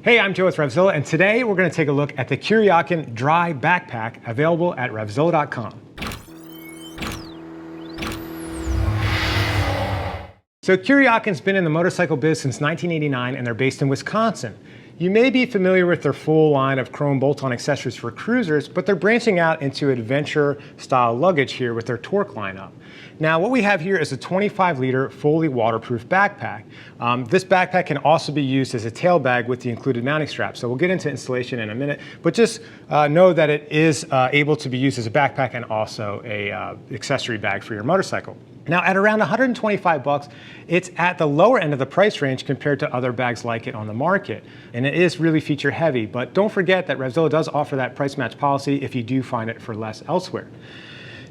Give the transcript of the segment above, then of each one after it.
Hey, I'm Joe with RevZilla, and today we're going to take a look at the Kuryakyn Dry Backpack, available at RevZilla.com. So Kuryakyn's been in the motorcycle biz since 1989, and they're based in Wisconsin. You may be familiar with their full line of chrome bolt-on accessories for cruisers, but they're branching out into adventure-style luggage here with their Torke lineup. Now, what we have here is a 25-liter fully waterproof backpack. This backpack can also be used as a tail bag with the included mounting strap. So we'll get into installation in a minute, but just know that it is able to be used as a backpack and also a accessory bag for your motorcycle. Now, at around $125, it's at the lower end of the price range compared to other bags like it on the market. And it is really feature heavy, but don't forget that RevZilla does offer that price match policy if you do find it for less elsewhere.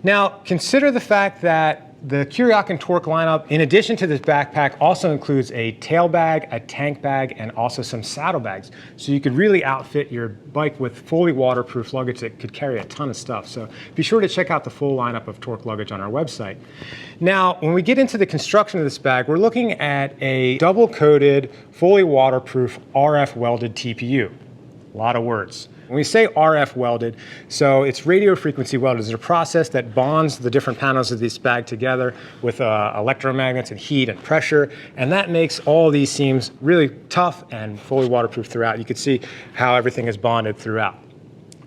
Now, consider the fact that the Kuryakyn Torke lineup, in addition to this backpack, also includes a tail bag, a tank bag, and also some saddlebags. So you could really outfit your bike with fully waterproof luggage that could carry a ton of stuff. So be sure to check out the full lineup of Torke luggage on our website. Now, when we get into the construction of this bag, we're looking at a double-coated, fully waterproof RF welded TPU. A lot of words. When we say RF welded, so it's radio frequency welded. It's a process that bonds the different panels of this bag together with electromagnets and heat and pressure, and that makes all these seams really tough and fully waterproof throughout. You can see how everything is bonded throughout.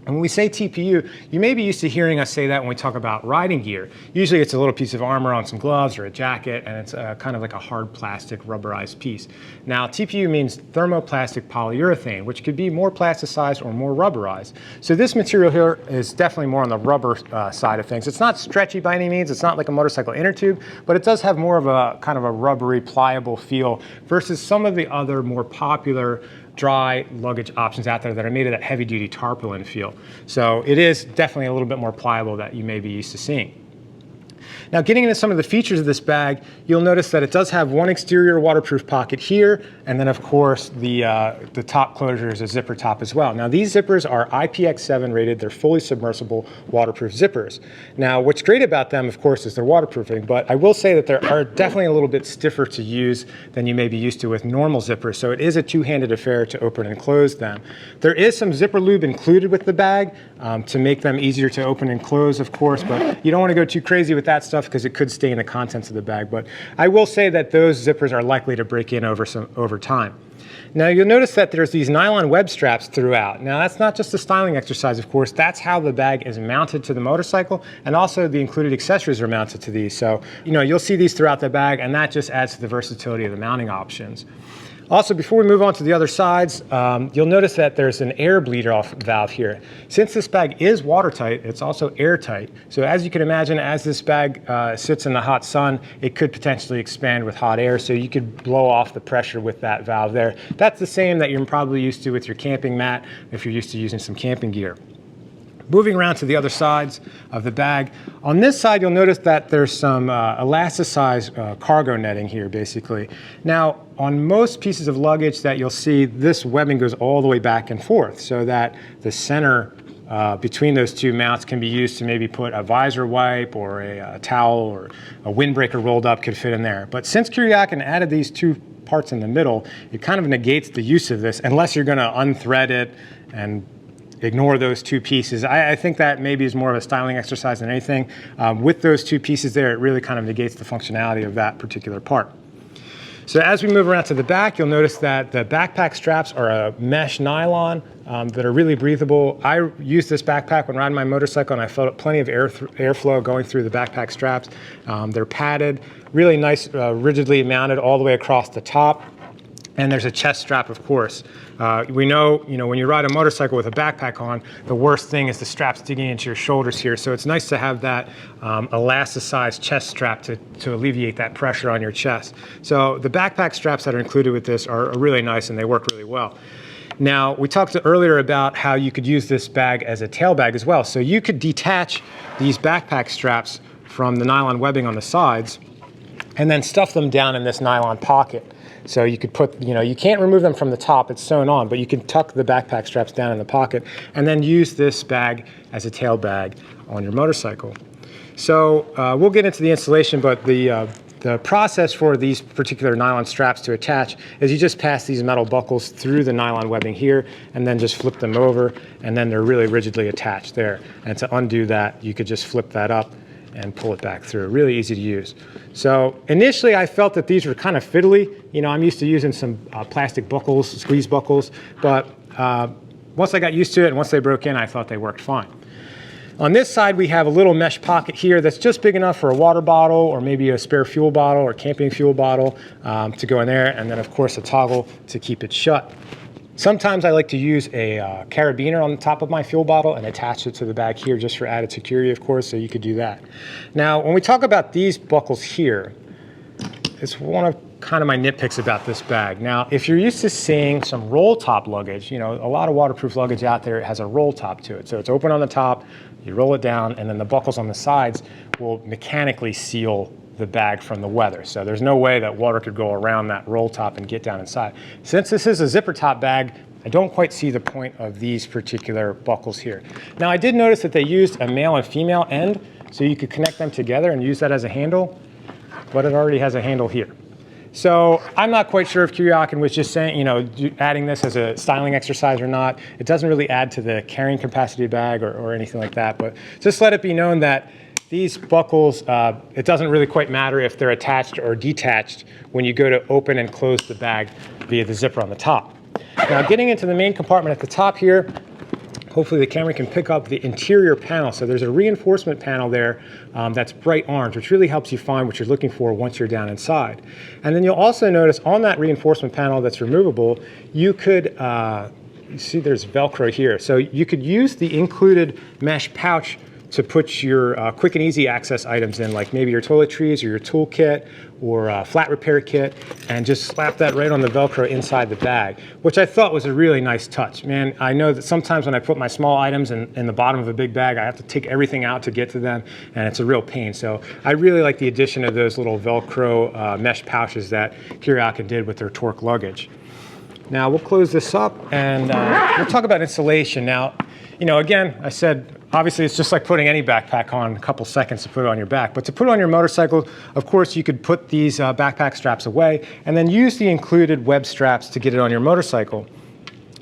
And when we say TPU, you may be used to hearing us say that when we talk about riding gear. Usually it's a little piece of armor on some gloves or a jacket, and it's kind of like a hard plastic rubberized piece. Now, TPU means thermoplastic polyurethane, which could be more plasticized or more rubberized. So this material here is definitely more on the rubber side of things. It's not stretchy by any means. It's not like a motorcycle inner tube, but it does have more of a kind of a rubbery, pliable feel versus some of the other more popular dry luggage options out there that are made of that heavy-duty tarpaulin feel. So it is definitely a little bit more pliable that you may be used to seeing. Now, getting into some of the features of this bag, you'll notice that it does have one exterior waterproof pocket here, and then of course the top closure is a zipper top as well. Now, these zippers are IPX7 rated. They're fully submersible waterproof zippers. Now, what's great about them, of course, is their waterproofing, but I will say that they are definitely a little bit stiffer to use than you may be used to with normal zippers, so it is a two-handed affair to open and close them. There is some zipper lube included with the bag to make them easier to open and close, of course, but you don't want to go too crazy with that stuff because it could stain the contents of the bag. But I will say that those zippers are likely to break in over time. Now, you'll notice that there's these nylon web straps throughout. Now, that's not just a styling exercise, of course. That's how the bag is mounted to the motorcycle, and also the included accessories are mounted to these. So, you'll see these throughout the bag, and that just adds to the versatility of the mounting options. Also, before we move on to the other sides, you'll notice that there's an air bleeder off valve here. Since this bag is watertight, it's also airtight. So as you can imagine, as this bag sits in the hot sun, it could potentially expand with hot air, so you could blow off the pressure with that valve there. That's the same that you're probably used to with your camping mat if you're used to using some camping gear. Moving around to the other sides of the bag, on this side you'll notice that there's some elasticized cargo netting here basically. Now, on most pieces of luggage that you'll see, this webbing goes all the way back and forth so that the center between those two mounts can be used to maybe put a visor wipe or a towel or a windbreaker rolled up could fit in there. But since Kuryakyn added these two parts in the middle, it kind of negates the use of this unless you're going to unthread it and ignore those two pieces. I think that maybe is more of a styling exercise than anything. With those two pieces there, it really kind of negates the functionality of that particular part. So as we move around to the back, you'll notice that the backpack straps are a mesh nylon that are really breathable. I used this backpack when riding my motorcycle, and I felt plenty of airflow going through the backpack straps. They're padded, really nice, rigidly mounted all the way across the top. And there's a chest strap, of course. We know, when you ride a motorcycle with a backpack on, the worst thing is the straps digging into your shoulders here. So it's nice to have that elasticized chest strap to alleviate that pressure on your chest. So the backpack straps that are included with this are really nice, and they work really well. Now, we talked earlier about how you could use this bag as a tail bag as well. So you could detach these backpack straps from the nylon webbing on the sides and then stuff them down in this nylon pocket. So you could put, you can't remove them from the top, it's sewn on, but you can tuck the backpack straps down in the pocket and then use this bag as a tail bag on your motorcycle. So we'll get into the installation, but the the process for these particular nylon straps to attach is you just pass these metal buckles through the nylon webbing here and then just flip them over, and then they're really rigidly attached there. And to undo that, you could just flip that up and pull it back through. Really easy to use. So initially I felt that these were kind of fiddly. You know, I'm used to using some plastic buckles, squeeze buckles, but once I got used to it and once they broke in, I thought they worked fine. On this side, we have a little mesh pocket here that's just big enough for a water bottle or maybe a spare fuel bottle or camping fuel bottle to go in there, and then of course a toggle to keep it shut. Sometimes I like to use a carabiner on the top of my fuel bottle and attach it to the bag here just for added security, of course, so you could do that. Now, when we talk about these buckles here, it's one of kind of my nitpicks about this bag. Now, if you're used to seeing some roll top luggage, you know, a lot of waterproof luggage out there has a roll top to it. So it's open on the top, you roll it down, and then the buckles on the sides will mechanically seal the bag from the weather. So there's no way that water could go around that roll top and get down inside. Since this is a zipper top bag, I don't quite see the point of these particular buckles here. Now, I did notice that they used a male and female end, so you could connect them together and use that as a handle, but it already has a handle here. So I'm not quite sure if Kuryakyn was just saying, you know, adding this as a styling exercise or not. It doesn't really add to the carrying capacity of the bag or anything like that, but just let it be known that these buckles, it doesn't really quite matter if they're attached or detached when you go to open and close the bag via the zipper on the top. Now, getting into the main compartment at the top here, hopefully the camera can pick up the interior panel. So there's a reinforcement panel there that's bright orange, which really helps you find what you're looking for once you're down inside. And then you'll also notice on that reinforcement panel that's removable, you could, you see there's Velcro here. So you could use the included mesh pouch to put your quick and easy access items in, like maybe your toiletries or your tool kit or a flat repair kit, and just slap that right on the Velcro inside the bag, which I thought was a really nice touch. Man, I know that sometimes when I put my small items in the bottom of a big bag, I have to take everything out to get to them, and it's a real pain. So I really like the addition of those little Velcro mesh pouches that Kuryakyn did with their Torke luggage. Now we'll close this up and we'll talk about installation. Now, you know, again, I said, obviously it's just like putting any backpack on, a couple seconds to put it on your back. But to put it on your motorcycle, of course, you could put these backpack straps away and then use the included web straps to get it on your motorcycle.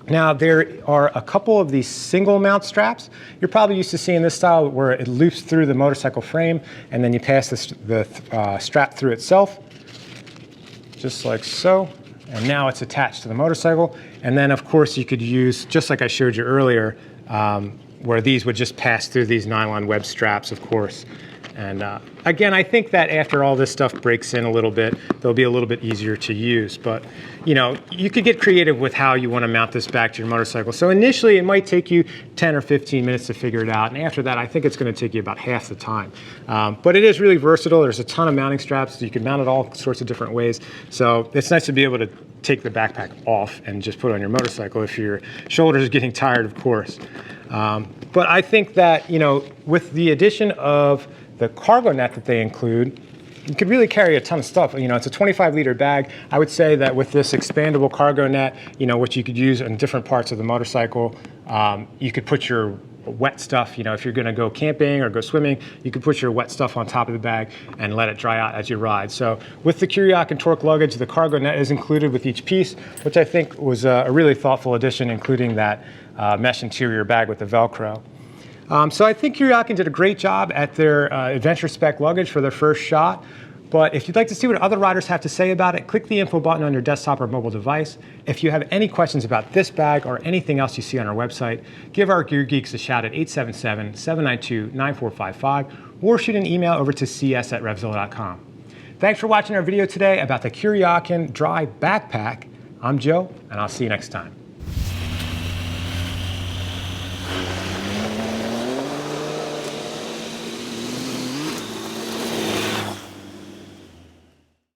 Now, there are a couple of these single mount straps. You're probably used to seeing this style where it loops through the motorcycle frame and then you pass the strap through itself, just like so. And now it's attached to the motorcycle. And then, of course, you could use, just like I showed you earlier, where these would just pass through these nylon web straps, of course. And again, I think that after all this stuff breaks in a little bit, they'll be a little bit easier to use. But, you know, you could get creative with how you want to mount this back to your motorcycle. So initially, it might take you 10 or 15 minutes to figure it out. And after that, I think it's going to take you about half the time. But it is really versatile. There's a ton of mounting straps. So you can mount it all sorts of different ways. So it's nice to be able to take the backpack off and just put it on your motorcycle if your shoulders are getting tired, of course. But I think that, you know, with the addition of the cargo net that they include, you could really carry a ton of stuff. You know, it's a 25-liter bag. I would say that with this expandable cargo net, you know, which you could use in different parts of the motorcycle, you could put your wet stuff, you know, if you're going to go camping or go swimming, you could put your wet stuff on top of the bag and let it dry out as you ride. So with the Kuryakyn Torke luggage, the cargo net is included with each piece, which I think was a really thoughtful addition, including that mesh interior bag with the Velcro. So I think Kuryakyn did a great job at their adventure spec luggage for their first shot. But if you'd like to see what other riders have to say about it, click the info button on your desktop or mobile device. If you have any questions about this bag or anything else you see on our website, give our Gear Geeks a shout at 877-792-9455 or shoot an email over to cs@RevZilla.com. Thanks for watching our video today about the Kuryakyn Dry Backpack. I'm Joe, and I'll see you next time.